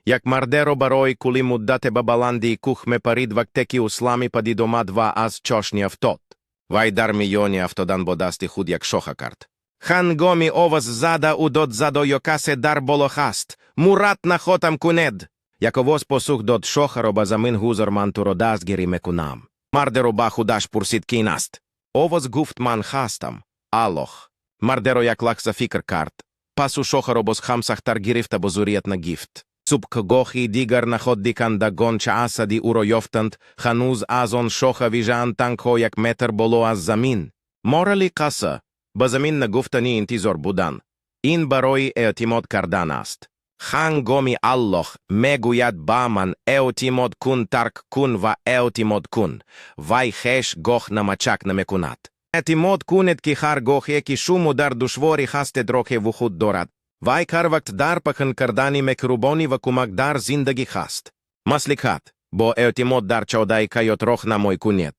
Як мардеро барой, коли муддате бабаланди кухме паридвак теки услами пади дома два аз чошни автот. Вайдар мільйоні автодан бодасти худ як шохакарт. Хан гомі оваз зада удот задо йокасе дар болохаст. Мурат нахотам кунед. Яковоз посух дот шохароба замин гузор мантуродас гері мекунам. Мардеро ба худаш пурсит кинаст. Овоз гуфт ман хастам. Алох. Мардеро як лакса фикр карт. Пасу шохаробос хамсахтар гирифта бозурият на гифт. Цупк гохи дигар находдикан да гонча асади уро йофтант, хануз азон шоха вижан танко як метр боло аз замин. Морали каса, базамин на гуфтани интизор будан. Ин барой еотимот кардан аст. Хан гоми аллох, мегуят баман еотимот кун тарк кун ва еотимот кун. Вай хеш гох на мачак на мекунат. Етимот кунет кихар гох еки шуму дар душвори хасте дрохе вухуд дорат. Вай карвакт дар пахан кардани мекрубони вакумак дар зиндаги хаст. Масликат, бо еотимот дар чаудай кайот рох на мой кунет.